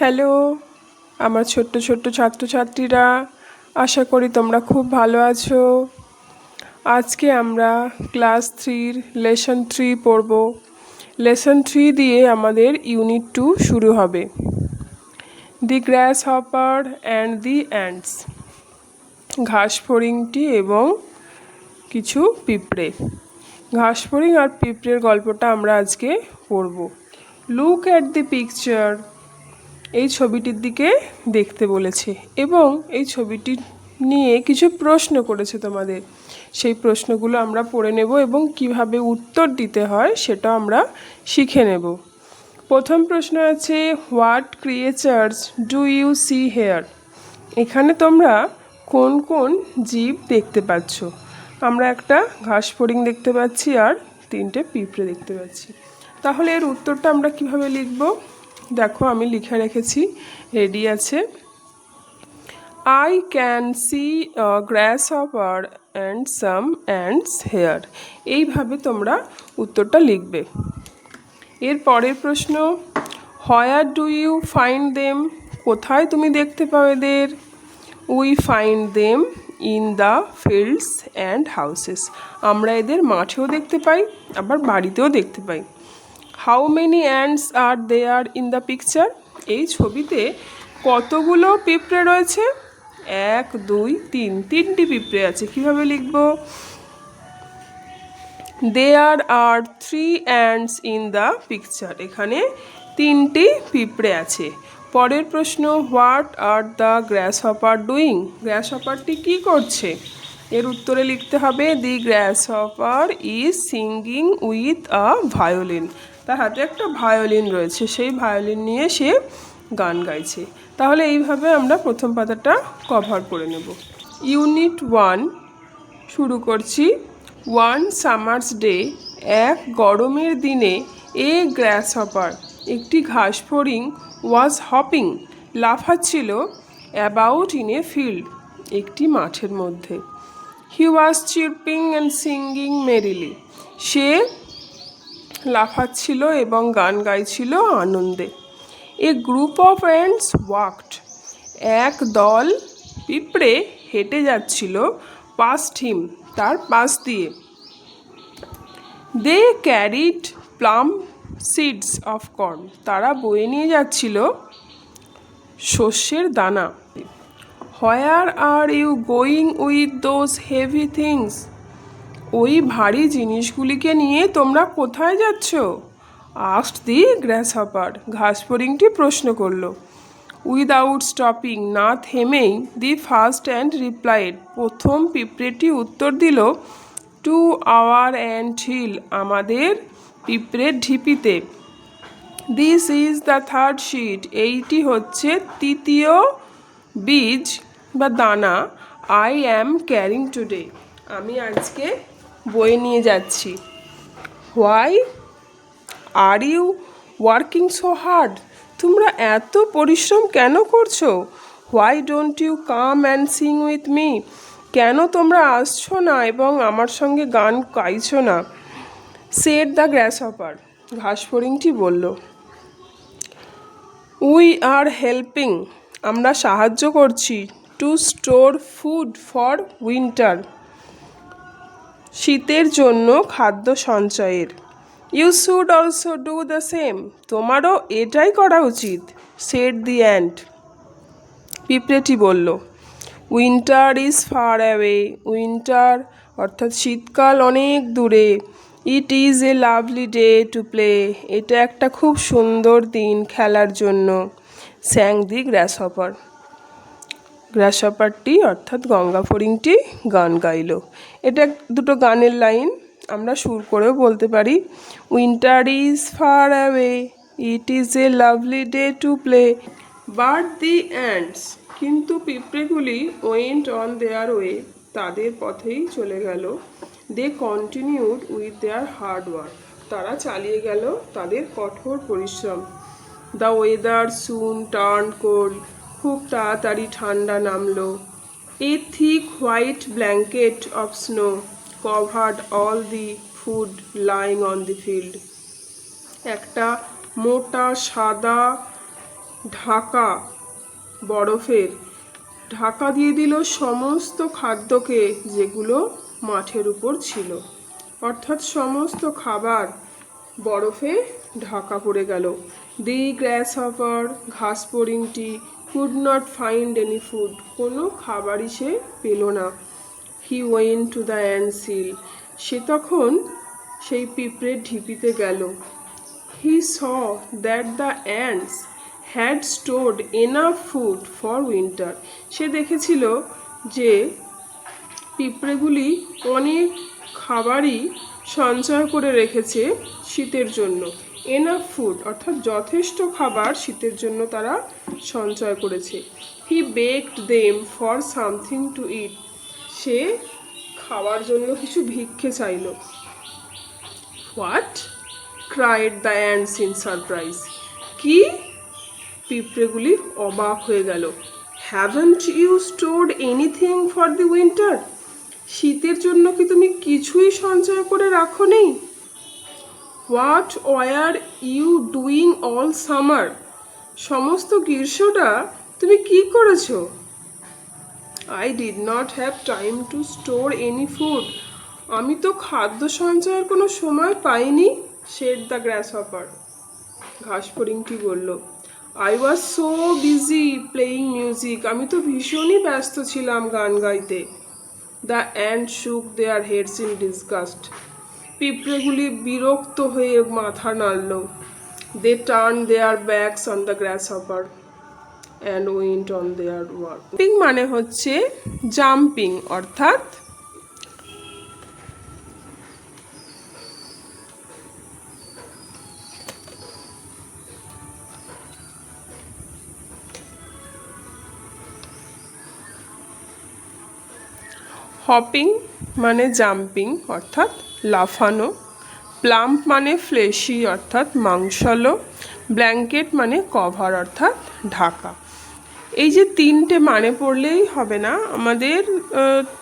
Hello আমার ছোট্ট ছোট্ট ছাত্রছাত্রীরা, আশা করি তোমরা খুব ভালো আছো। আজকে আমরা ক্লাস 3 লেসন 3 পড়ব। লেসন 3 দিয়ে আমাদের ইউনিট 2 শুরু হবে। দি গ্রাস হপার অ্যান্ড দি অ্যান্টস, ঘাস ফড়িংটি এবং কিছু পিঁপড়ে। ঘাস ফড়িং আর পিঁপড়ের গল্পটা আমরা আজকে পড়ব। লুক অ্যাট দি পিকচার, এই ছবিটির দিকে দেখতে বলেছে এবং এই ছবিটি নিয়ে কিছু প্রশ্ন করেছে তোমাদের। সেই প্রশ্নগুলো আমরা পড়ে নেব এবং কিভাবে উত্তর দিতে হয় সেটা আমরা শিখে নেব। প্রথম প্রশ্ন আছে, what creatures do you see here? এখানে তোমরা কোন কোন জীব দেখতে পাচ্ছ? আমরা একটা ঘাস ফড়িং দেখতে পাচ্ছি আর 3টে পিঁপড়ে দেখতে পাচ্ছি। তাহলে এর উত্তরটা আমরা কিভাবে লিখব? দেখো আমি লিখে রেখেছি, রেডি আছে। I can see a grasshopper and some ants here. এইভাবে তোমরা উত্তরটা লিখবে। এর পরের প্রশ্ন, where do you find them? কোথায় তুমি দেখতে পাও এদের? We find them in the fields and houses. আমরা এদের মাঠেও দেখতে পাই, আবার বাড়িতেও দেখতে পাই। How many ants are there in the picture? এই ছবিতে কতগুলো পিঁপড়ে রয়েছে? 1 2 3, 3টি পিঁপড়ে আছে। কিভাবে লিখব? There are 3 ants in the picture. এখানে 3টি পিঁপড়ে আছে। পরের প্রশ্ন, what are the grasshopper doing? গ্রাসহপারটি কী করছে? এর উত্তরে লিখতে হবে, the grasshopper is singing with a violin. তার হাতে একটা ভায়োলিন রয়েছে, সেই ভায়োলিন নিয়ে সে গান গাইছে। তাহলে এইভাবে আমরা প্রথম পাতাটা কভার করে নেব। ইউনিট 1 শুরু করছি। ওয়ান সামার্স ডে, এক গরমের দিনে, এ গ্রাসহপার, একটি ঘাস ফড়িং, ওয়াজ হপিং, লাফাচ্ছিল, অ্যাবাউট ইন এ ফিল্ড, একটি মাঠের মধ্যে। He was chirping and singing merrily, সে লাফাচ্ছিল এবং গান গাইছিল আনন্দে। A group of ants walked, এক দল পিঁপড়ে হেঁটে যাচ্ছিল, পাস্ট হিম, তার পাশ দিয়ে। They carried plump seeds of corn, তারা বয়ে নিয়ে যাচ্ছিল শস্যের দানা। Where are you going with those heavy things? ওই ভারী জিনিসগুলিকে নিয়ে তোমরা কোথায় যাচ্ছ? আস্কড দি গ্রাসহপার, ঘাস ফড়িংটি প্রশ্ন করল। উইদাউট স্টপিং, না থেমেই, দি ফার্স্ট অ্যান্ড রিপ্লাইড, প্রথম পিঁপড়েটি উত্তর দিল, টু আওয়ার অ্যান্ট হিল, আমাদের পিঁপড়ের ঢিপিতে। This is the third sheet, এইটি হচ্ছে তৃতীয় বীজ বা দানা। আই অ্যাম ক্যারিং টুডে, আমি আজকে বয়ে নিয়ে যাচ্ছি। Why are you working so hard? তোমরা এত পরিশ্রম কেন করছো? Why don't you come and sing with me? কেন তোমরা আসছো না এবং আমার সঙ্গে গান গাইছো না? সেড দ্য গ্রাসহপার, ঘাস ফড়িংটি বলল। উই আর হেল্পিং, আমরা সাহায্য করছি, to store food for winter, শীতের জন্য খাদ্য সঞ্চয়ের। You should also do the same, তোমারও এটাই করা উচিত। সেড দি অ্যান্ট, পিঁপড়েটি বলল। Winter is far away, winter অর্থাৎ শীতকাল অনেক দূরে। It is a lovely day to play, এটা একটা খুব সুন্দর দিন খেলার জন্য। স্যাং দি গ্রাসহপার, গ্রাসহপারটি অর্থাৎ গঙ্গা ফড়িংটি গান গাইল। এটা দুটো গানের লাইন, আমরা সুর করেও বলতে পারি। Winter is far away, it is a lovely day to play, but the ants, কিন্তু পিঁপড়েগুলি ওয়েন্ট অন দেয়ার ওয়ে, তাদের পথেই চলে গেল। They continued with their hard work, তারা চালিয়ে গেল তাদের কঠোর পরিশ্রম। The weather soon turn cold, খুব তাড়াতাড়ি ঠান্ডা নামলো। A thick white blanket of snow covered all the food lying on the field, একটা মোটা সাদা ঢাকা, বরফের ঢাকা দিয়ে দিল সমস্ত খাদ্যকে যেগুলো মাঠের উপর ছিল, অর্থাৎ সমস্ত খাবার বরফে ঢাকা পড়ে গেল। দি গ্রাসহপার, ঘাসফড়িংটি, could not find any food, কোনো খাবারই সে পেল না। He went to the anthill, সে তখন সেই পিঁপড়ের ঢিপিতে গেল। He saw that the ants had stored enough food for winter, সে দেখেছিল যে পিঁপড়েগুলি অনেক খাবারই সঞ্চয় করে রেখেছে শীতের জন্য। এনাফ ফুড অর্থাৎ যথেষ্ট খাবার শীতের জন্য তারা সঞ্চয় করেছে। He begged them for something to eat, সে খাওয়ার জন্য কিছু ভিক্ষে চাইল। What, cried the ants in surprise, কি? পিঁপড়েগুলি অবাক হয়ে গেল। Haven't you stored anything for the winter, শীতের জন্য কি তুমি কিছুই সঞ্চয় করে রাখো নেই? What were you doing all summer, সমস্ত গ্রীষ্মটা তুমি কি করেছো? I did not have time to store any food, আমি তো খাদ্য সঞ্চয়ের কোনো সময় পাইনি। সেড দ্য গ্রাসহপার, ঘাসফড়িংটি বলল। I was so busy playing music, আমি তো ভীষণই ব্যস্ত ছিলাম গান গাইতে। The ant shook their heads in disgust, পিঁপড়েগুলি বিরক্ত হয়ে মাথা নাড়ল। They turn their backs on the grasshopper and went on their work. মানে হচ্ছে জাম্পিং, অর্থাৎ হপিং মানে জাম্পিং অর্থাৎ লাফানো, প্লাম্প মানে ফ্লেশি অর্থাৎ মাংসলো, ব্ল্যাঙ্কেট মানে কভার অর্থাৎ ঢাকা। এই যে তিনটে মানে পড়লেই হবে না আমাদের,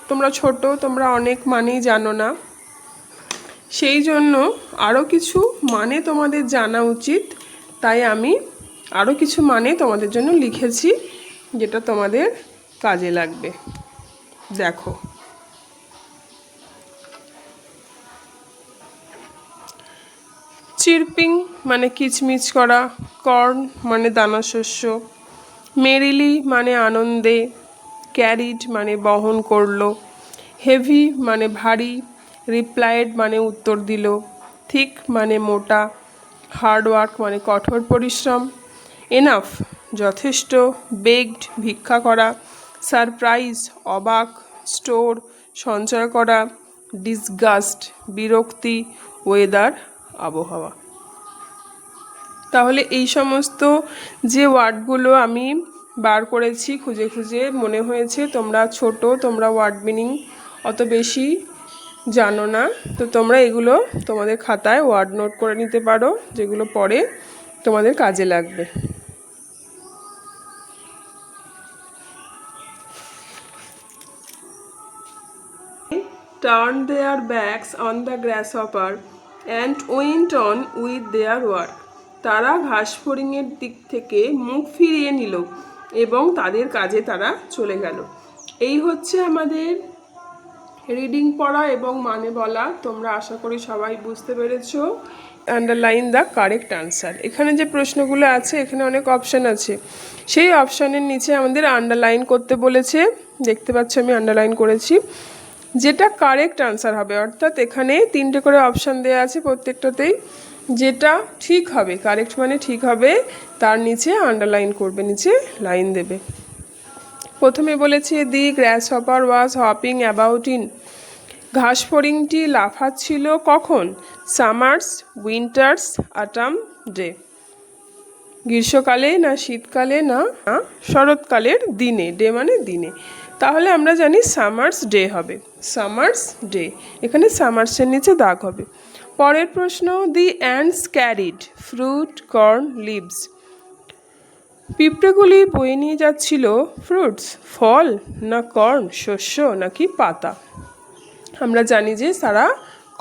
তোমরা ছোট, তোমরা অনেক মানেই জানো না, সেই জন্য আরও কিছু মানে তোমাদের জানা উচিত। তাই আমি আরও কিছু মানে তোমাদের জন্য লিখেছি যেটা তোমাদের কাজে লাগবে। দেখো, চিরপিং মানে কিচমিচ করা, কর্ন মানে দানা শস্য, মেরিলি মানে আনন্দে, ক্যারিড মানে বহন করলো, হেভি মানে ভারী, রিপ্লাইড মানে উত্তর দিল, থিক মানে মোটা, হার্ডওয়ার্ক মানে কঠোর পরিশ্রম, এনাফ যথেষ্ট, বেগড ভিক্ষা করা, সারপ্রাইজ অবাক, স্টোর সঞ্চয় করা, ডিসগাস্ট বিরক্তি, ওয়েদার আবহাওয়া। তাহলে এই সমস্ত যে ওয়ার্ডগুলো আমি বার করেছি খুঁজে খুঁজে, মনে হয়েছে তোমরা ছোট, তোমরা ওয়ার্ড মিনিং অত বেশি জানো না, তো তোমরা এগুলো তোমাদের খাতায় ওয়ার্ড নোট করে নিতে পারো, যেগুলো পরে তোমাদের কাজে লাগবে। Turned their backs on the grasshopper and went on with their work. তারা ঘাসফড়িংয়ের দিক থেকে মুখ ফিরিয়ে নিল এবং তাদের কাজে তারা চলে গেল। এই হচ্ছে আমাদের রিডিং পড়া এবং মানে বলা। তোমরা আশা করি সবাই বুঝতে পেরেছো। আন্ডারলাইন দ্য কারেক্ট আনসার, এখানে যে প্রশ্নগুলো আছে এখানে অনেক অপশান আছে, সেই অপশানের নিচে আমাদের আন্ডারলাইন করতে বলেছে। দেখতে পাচ্ছ আমি আন্ডারলাইন করেছি, যেটা কারেক্ট আনসার হবে, অর্থাৎ এখানে তিনটে করে অপশান দেওয়া আছে, প্রত্যেকটাতেই যেটা ঠিক হবে, কারেক্ট মানে ঠিক হবে, তার নিচে আন্ডারলাইন করবে, নিচে লাইন দেবে। প্রথমে বলেছে the grasshopper was hopping about in, ঘাসফড়িংটি লাফাচ্ছিল কখন? সামার্স, উইন্টার্স, অটাম ডে, গ্রীষ্মকালে না শীতকালে না শরৎকালের দিনে, ডে মানে দিনে। তাহলে আমরা জানি সামার্স ডে হবে, সামার্স ডে, এখানে সামার্সের নিচে দাগ হবে। পরের প্রশ্ন, the ants carried fruit, corn, leaves, পিঁপড়েগুলি বয়ে নিয়ে যাচ্ছিল ফ্রুটস ফল, না কর্ন শস্য, নাকি পাতা? আমরা জানি যে তারা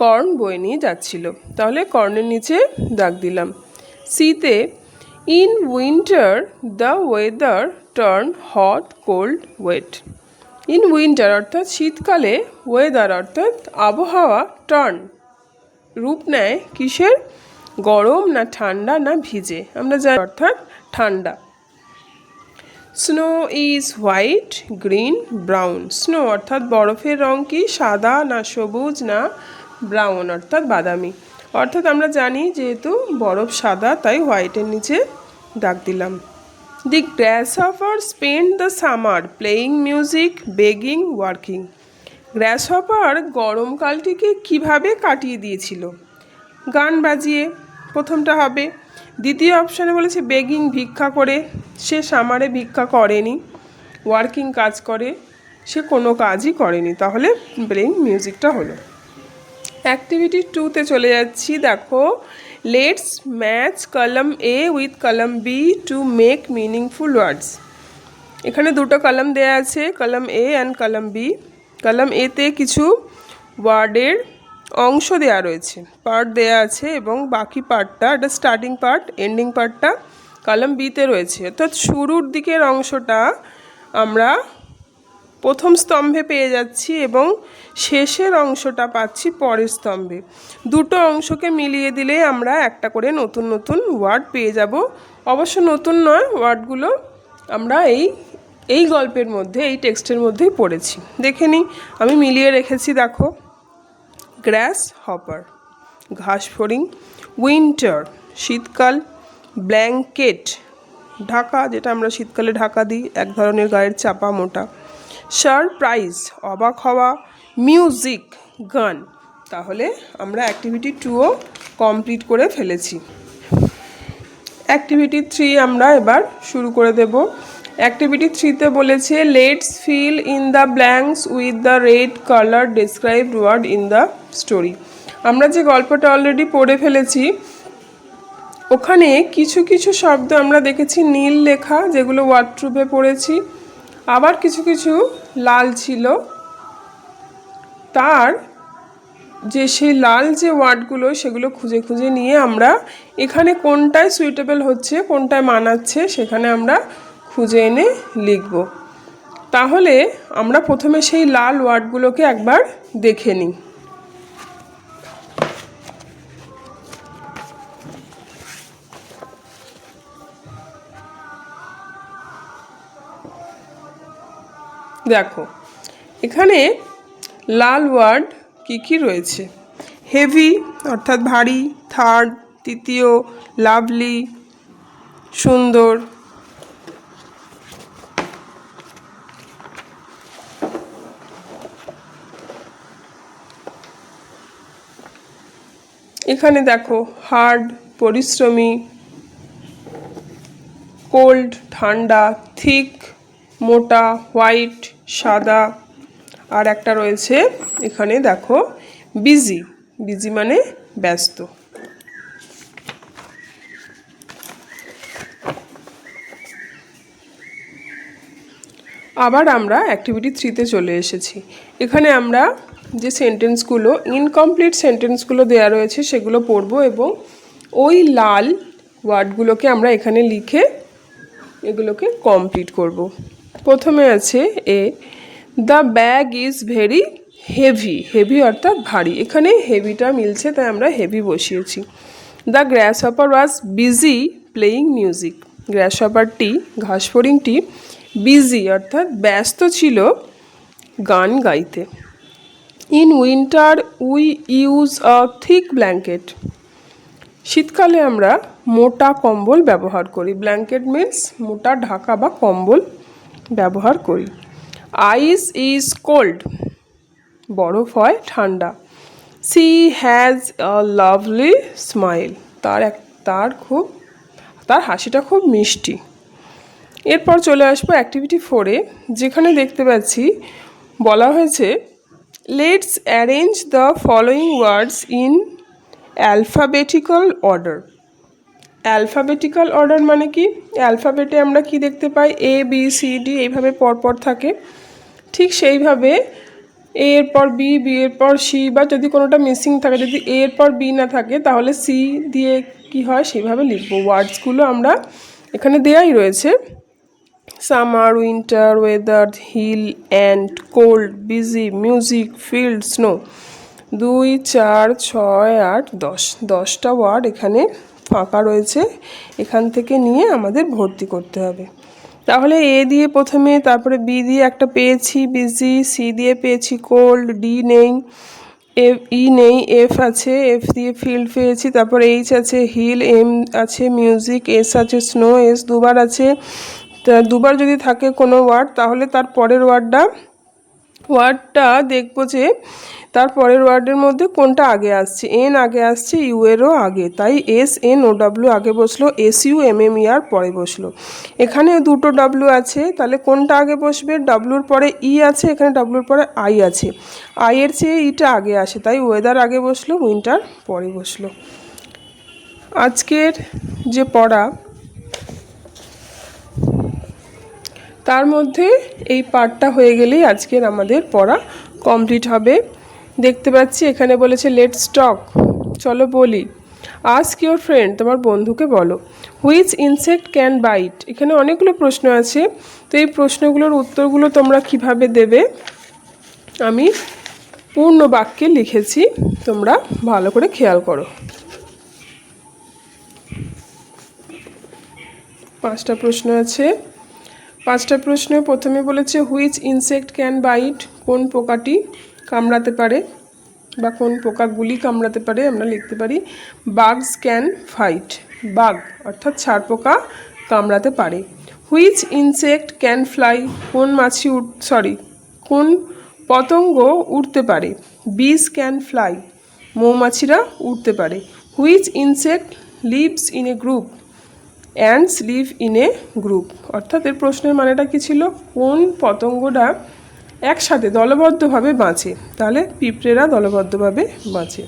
কর্ন বয়ে নিয়ে যাচ্ছিল, তাহলে কর্নের নিচে দাগ দিলাম। সিতে in winter the weather turn hot cold wet. In winter অর্থাৎ শীতকালে ওয়েদার অর্থাৎ আবহাওয়া টার্ন রূপ নেয় কিসের? গরম না ঠান্ডা না ভিজে, আমরা জানি অর্থাৎ ঠান্ডা। Snow is white green brown. Snow অর্থাৎ বরফের রং কি? সাদা না সবুজ না ব্রাউন অর্থাৎ বাদামি। অর্থাৎ আমরা জানি যেহেতু বরফ সাদা তাই হোয়াইটের নিচে দাগ দিলাম। The grasshopper spend the summer playing music begging working. গ্রাসহপার গরমকালটিকে কিভাবে কাটিয়ে দিয়েছিল? গান বাজিয়ে প্রথমটা হবে। দ্বিতীয় অপশানে বলেছে বেগিং ভিক্ষা করে, সে সামারে ভিক্ষা করেনি। ওয়ার্কিং কাজ করে, সে কোনো কাজই করেনি, তাহলে প্লেয়িং মিউজিকটা হলো। অ্যাক্টিভিটি 2তে চলে যাচ্ছি। দেখো, let's match column A with column B to make meaningful words. এখানে দুটো কলাম দেয়া আছে, column A and column B. Column এতে কিছু ওয়ার্ডের অংশ দেয়া রয়েছে, পার্ট দেয়া আছে, এবং বাকি পার্টটা, এটা স্টার্টিং পার্ট, এন্ডিং পার্টটা কলাম বিতে রয়েছে। অর্থাৎ শুরুর দিকের অংশটা আমরা প্রথম স্তম্ভে পেয়ে যাচ্ছি এবং শেষের অংশটা পাচ্ছি পরের স্তম্ভে। দুটো অংশকে মিলিয়ে দিলে আমরা একটা করে নতুন নতুন ওয়ার্ড পেয়ে যাব। অবশ্য নতুন নয়, ওয়ার্ডগুলো আমরা এই গল্পের মধ্যে, এই টেক্সটের মধ্যেই পড়েছি। দেখে নিই, আমি মিলিয়ে রেখেছি। দেখো, গ্রাস হপার ঘাস ফড়িং, উইন্টার শীতকাল, ব্ল্যাঙ্কেট ঢাকা, যেটা আমরা শীতকালে ঢাকা দিই, এক ধরনের গায়ের চাপা মোটা, সারপ্রাইজ অবাক হওয়া, মিউজিক গান। তাহলে আমরা অ্যাক্টিভিটি 2ও কমপ্লিট করে ফেলেছি। অ্যাক্টিভিটি 3 আমরা এবার শুরু করে দেব। অ্যাক্টিভিটি 3তে বলেছে let's fill in the blanks with the red colour described word in the story. আমরা যে গল্পটা অলরেডি পড়ে ফেলেছি, ওখানে কিছু কিছু শব্দ আমরা দেখেছি নীল লেখা, যেগুলো ওয়ার্ডট্রুপে পড়েছি। আবার কিছু কিছু লাল ছিল। তার যে সেই লাল যে ওয়ার্ডগুলো, সেগুলো খুঁজে খুঁজে নিয়ে আমরা এখানে কোনটায় সুইটেবল হচ্ছে, কোনটায় মানাচ্ছে, সেখানে আমরা খুঁজে এনে লিখব। তাহলে আমরা প্রথমে সেই লাল ওয়ার্ডগুলোকে একবার দেখে নিই। দেখো, এখানে লাল ওয়ার্ড কি কি রয়েছে? হেভি অর্থাৎ ভারী, থার্ড তৃতীয়, লাভলি সুন্দর, এখানে দেখো হার্ড পরিশ্রমী, কোল্ড ঠান্ডা, থিক মোটা, হোয়াইট সাদা, আর একটা রয়েছে এখানে দেখো বিজি, বিজি মানে ব্যস্ত। আবার আমরা অ্যাক্টিভিটি 3তে চলে এসেছি। এখানে আমরা যে সেন্টেন্সগুলো, ইনকমপ্লিট সেন্টেন্সগুলো দেওয়া রয়েছে, সেগুলো পড়ব এবং ওই লাল ওয়ার্ডগুলোকে আমরা এখানে লিখে এগুলোকে কমপ্লিট করব। প্রথমে আছে A, the bag is very heavy. Heavy অর্থাৎ ভারী, এখানে হেভিটা মিলছে তাই আমরা হেভি বসিয়েছি। The grasshopper was busy playing music. গ্রাসহপারটি, ঘাসফড়িংটি বিজি অর্থাৎ ব্যস্ত ছিল গান গাইতে। In winter we use a thick blanket. শীতকালে আমরা মোটা কম্বল ব্যবহার করি। ব্ল্যাঙ্কেট মিন্স মোটা ঢাকা বা কম্বল ব্যবহার করি। আইস ইজ কোল্ড, বরফ হয় ঠান্ডা। She has a lovely smile, তার হাসিটা খুব মিষ্টি। এরপর চলে আসবো অ্যাক্টিভিটি 4-এ, যেখানে দেখতে পাচ্ছি বলা হয়েছে let's arrange the following words in alphabetical order. Alphabetical order মানে কি? অ্যালফাবেটে আমরা কি দেখতে পাই? এ বি সি ডি এইভাবে পরপর থাকে, ঠিক সেইভাবে এ এর পর বি, বি এর পর সি, বা যদি কোনোটা মিসিং থাকে, যদি এ এর পর বি না থাকে তাহলে সি দিয়ে কি হয় সেভাবে লিখবো। ওয়ার্ডসগুলো আমরা এখানে দেয়াই রয়েছে। Summer, winter, weather, hill and cold, busy, music, field, snow. 2, 4, 6, 8, 10, 10টা ওয়ার্ড এখানে ফাঁকা রয়েছে, এখান থেকে নিয়ে আমাদের ভর্তি করতে হবে। তাহলে এ দিয়ে প্রথমে, তারপরে বি দিয়ে একটা পেয়েছি বিজি, সি দিয়ে পেয়েছি কোল্ড, ডি নেই, ই নেই, এফ আছে, এফ দিয়ে ফিল্ড পেয়েছি, তারপর এইচ আছে হিল, এম আছে মিউজিক, এস আছে স্নো, এস দুবার আছে। দুবার যদি থাকে কোনো ওয়ার্ড তাহলে তার পরের ওয়ার্ডটা দেখবো যে তার পরের ওয়ার্ডের মধ্যে কোনটা আগে আসছে। এন আগে আসছে ইউ এরও আগে, তাই এস এন ও ডাব্লিউ আগে বসলো, S U M M E R পরে বসলো। এখানে দুটো ডাব্লিউ আছে, তাহলে কোনটা আগে বসবে? ডাব্লিউর পরে ই আছে, এখানে ডাব্লিউর পরে আই আছে, আই এর চেয়ে ইটা আগে আসে, তাই ওয়েদার আগে বসলো, উইন্টার পরে বসলো। আজকের যে পড়া তার মধ্যে এই পার্টটা হয়ে গেলেই আজকের আমাদের পড়া কমপ্লিট হবে। দেখতে পাচ্ছি এখানে বলেছে লেটস টক, চলো বলি। আস্ক ইউর ফ্রেন্ড, তোমার বন্ধুকে বলো। হুইচ ইনসেক্ট ক্যান বাইট, এখানে অনেকগুলো প্রশ্ন আছে, তো এই প্রশ্নগুলোর উত্তরগুলো তোমরা কিভাবে দেবে আমি পূর্ণ বাক্যে লিখেছি, তোমরা ভালো করে খেয়াল করো। 5টা প্রশ্ন আছে। 5টা প্রশ্ন প্রথমে বলেছে হুইচ ইনসেক্ট ক্যান বাইট, কোন পোকাটি কামড়াতে পারে বা কোন পোকাগুলি কামড়াতে পারে। আমরা লিখতে পারি বাগস ক্যান ফাইট, বাগ অর্থাৎ ছাড় পোকা কামড়াতে পারে। হুইচ ইনসেক্ট ক্যান ফ্লাই, কোন মাছি কোন পতঙ্গ উড়তে পারে। বিজ ক্যান ফ্লাই, মৌমাছিরা উড়তে পারে। Which insect lives in a group, ants live in a group, অর্থাৎ এর প্রশ্নের মানেটা কী ছিল? কোন পতঙ্গটা একসাথে দলবদ্ধভাবে বাঁচে, তাহলে পিঁপড়েরা দলবদ্ধভাবে বাঁচে।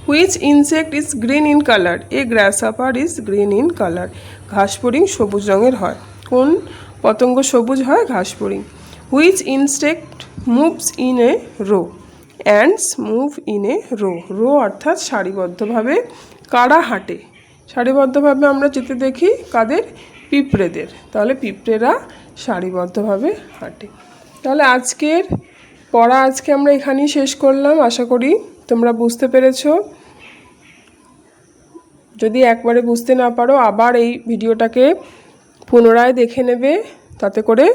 Which insect is green in colour, a grasshopper is green in colour, ঘাসফড়িং সবুজ রঙের হয়। কোন পতঙ্গ সবুজ হয়? ঘাসফড়িং। Which insect moves in a row, ants move in a row, row অর্থাৎ সারিবদ্ধভাবে। কারা হাঁটে? সারিবদ্ধভাবে আমরা যেতে দেখি কাদের? পিঁপড়েদের, তাহলে পিঁপড়েরা সারিবদ্ধভাবে হাঁটে। তাহলে আজকের পড়া আমরা এখানেই শেষ করলাম। আশা করি তোমরা বুঝতে পেরেছো। যদি একবারে বুঝতে না পারো আবার এই ভিডিওটাকে পুনরায় দেখে নেবে, তাতে করে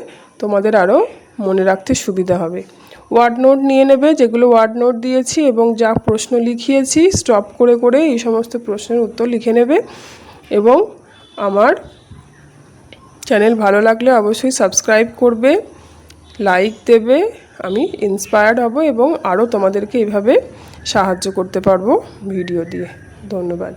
তোমাদের আরও মনে রাখতে সুবিধা হবে। ওয়ার্ড নোট নিয়ে নেবে, যেগুলো ওয়ার্ড নোট দিয়েছি এবং যা প্রশ্ন লিখিয়েছি স্টপ করে করে এই সমস্ত প্রশ্নের উত্তর লিখে নেবে। এবং আমার চ্যানেল ভালো লাগলে অবশ্যই সাবস্ক্রাইব করবে, লাইক দেবে, আমি ইন্সপায়ার্ড হব এবং আরও তোমাদেরকে এইভাবে সাহায্য করতে পারবো ভিডিও দিয়ে। ধন্যবাদ।